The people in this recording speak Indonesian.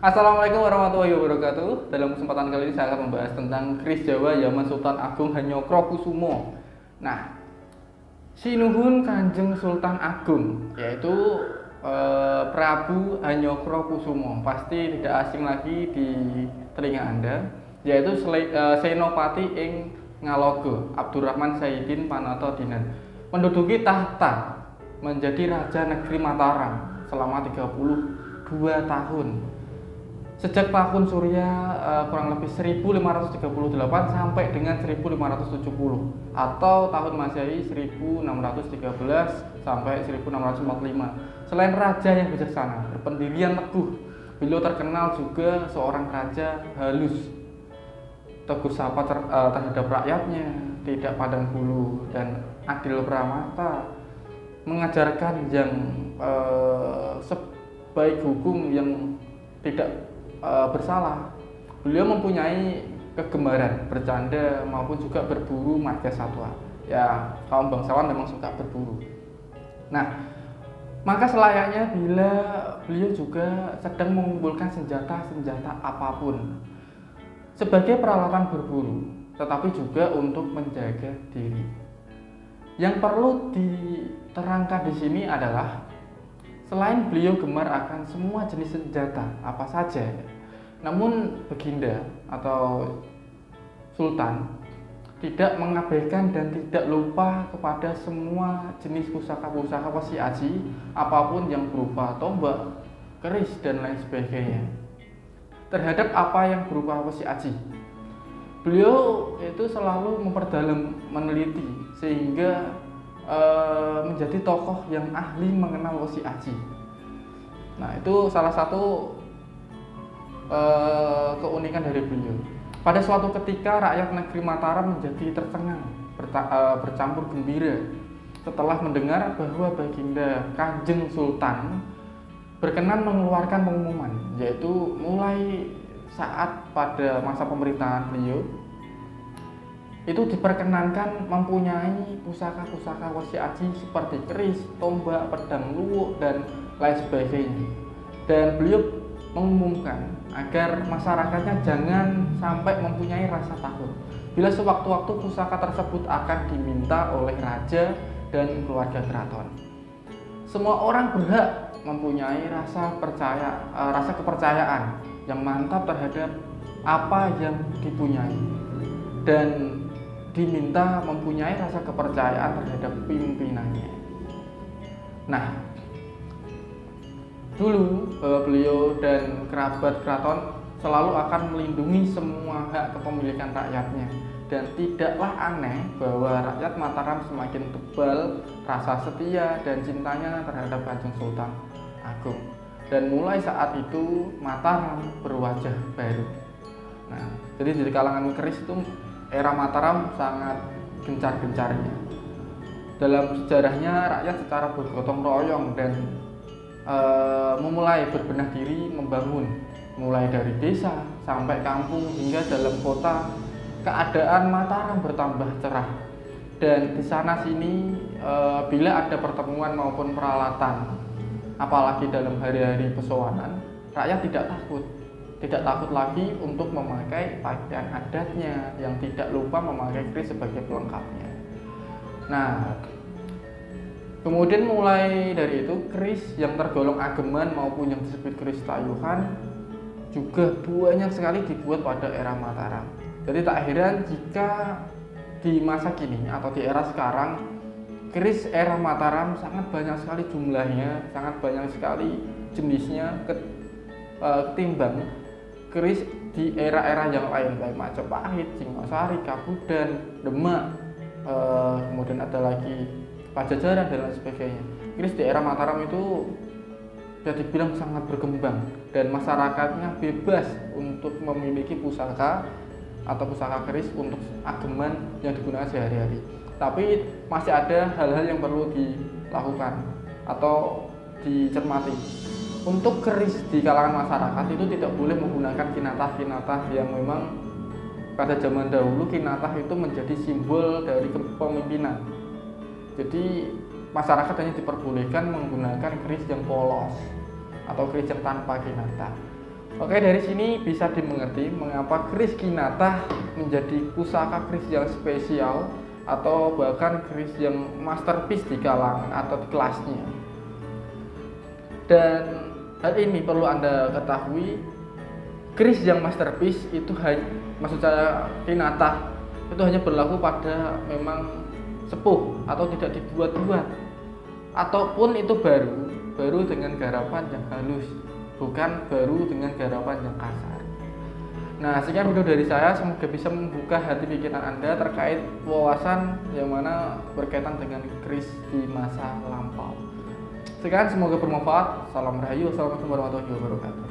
Assalamualaikum warahmatullahi wabarakatuh. Dalam kesempatan kali ini saya akan membahas tentang keris Jawa zaman Sultan Agung Hanyokrokusumo. Nah, Sinuhun Kanjeng Sultan Agung yaitu Prabu Hanyokrokusumo pasti tidak asing lagi di telinga Anda, yaitu Senopati ing Ngalogo Abdurrahman Saidin Panoto Dinan menduduki tahta menjadi Raja Negeri Mataram selama 32 tahun. Sejak tahun Surya kurang lebih 1538 sampai dengan 1570 atau tahun Masehi 1613 sampai 1645. Selain raja yang bijaksana, berpendirian teguh, beliau terkenal juga seorang raja halus, teguh sapa terhadap rakyatnya, tidak pandang bulu dan adil pramata, mengajarkan yang sebaik hukum yang tidak bersalah. Beliau mempunyai kegemaran bercanda maupun juga berburu marga satwa. Ya, kaum bangsawan memang suka berburu. Nah, maka selayaknya bila beliau juga sedang mengumpulkan senjata-senjata apapun sebagai peralatan berburu, tetapi juga untuk menjaga diri. Yang perlu diterangkan di sini adalah selain beliau gemar akan semua jenis senjata apa saja, namun Baginda atau Sultan tidak mengabaikan dan tidak lupa kepada semua jenis pusaka-pusaka wesi aji apapun yang berupa tombak, keris dan lain sebagainya. Terhadap apa yang berupa wesi aji, beliau itu selalu memperdalam, meneliti sehingga menjadi tokoh yang ahli mengenal wesi aji. Nah, itu salah satu keunikan dari beliau. Pada suatu ketika rakyat negeri Mataram menjadi tercengang, bercampur gembira setelah mendengar bahwa Baginda Kanjeng Sultan berkenan mengeluarkan pengumuman, yaitu mulai saat pada masa pemerintahan beliau itu diperkenankan mempunyai pusaka-pusaka wesi aji seperti keris, tombak, pedang luwuk dan lain sebagainya. Dan beliau mengumumkan agar masyarakatnya jangan sampai mempunyai rasa takut bila sewaktu-waktu pusaka tersebut akan diminta oleh raja dan keluarga keraton. Semua orang berhak mempunyai rasa kepercayaan yang mantap terhadap apa yang dipunyai dan diminta mempunyai rasa kepercayaan terhadap pimpinannya. Nah, dulu beliau dan kerabat keraton selalu akan melindungi semua hak kepemilikan rakyatnya, dan tidaklah aneh bahwa rakyat Mataram semakin tebal rasa setia dan cintanya terhadap Kanjeng Sultan Agung. Dan mulai saat itu Mataram berwajah baru. Nah, jadi di kalangan keris itu era Mataram sangat gencar-gencarnya. Dalam sejarahnya rakyat secara bergotong royong dan memulai berbenah diri membangun, mulai dari desa sampai kampung hingga dalam kota. Keadaan Mataram bertambah cerah, dan di sana sini bila ada pertemuan maupun peralatan, apalagi dalam hari-hari pesowanan, rakyat tidak takut lagi untuk memakai pakaian adatnya yang tidak lupa memakai keris sebagai pelengkapnya. Nah, kemudian mulai dari itu keris yang tergolong ageman maupun yang disebut keris tayuhan juga banyak sekali dibuat pada era Mataram. Jadi tak heran jika di masa kini atau di era sekarang keris era Mataram sangat banyak sekali jumlahnya, sangat banyak sekali jenisnya ketimbang keris di era-era yang lain, baik Majapahit, Singosari, Kabudan, Demak, kemudian ada lagi Pajajaran dan lain sebagainya. Keris di era Mataram itu bisa dibilang sangat berkembang dan masyarakatnya bebas untuk memiliki pusaka atau pusaka keris untuk ageman yang digunakan sehari-hari. Tapi masih ada hal-hal yang perlu dilakukan atau dicermati. Untuk keris di kalangan masyarakat itu tidak boleh menggunakan kinatah-kinatah yang memang pada zaman dahulu kinatah itu menjadi simbol dari kepemimpinan. Jadi masyarakat hanya diperbolehkan menggunakan keris yang polos atau keris yang tanpa kinatah. Oke, dari sini bisa dimengerti mengapa keris Kinata menjadi pusaka keris yang spesial atau bahkan keris yang masterpiece di kalangan atau di kelasnya. Dan hal ini perlu Anda ketahui, keris yang masterpiece itu maksud saya Kinata itu hanya berlaku pada memang sepuh atau tidak dibuat-buat, ataupun itu baru dengan garapan yang halus, bukan baru dengan garapan yang kasar. Nah, sekian video dari saya, semoga bisa membuka hati pikiran Anda terkait wawasan yang mana berkaitan dengan keris di masa lampau. Sekian, semoga bermanfaat. Salam Rahayu, assalamualaikum warahmatullahi wabarakatuh.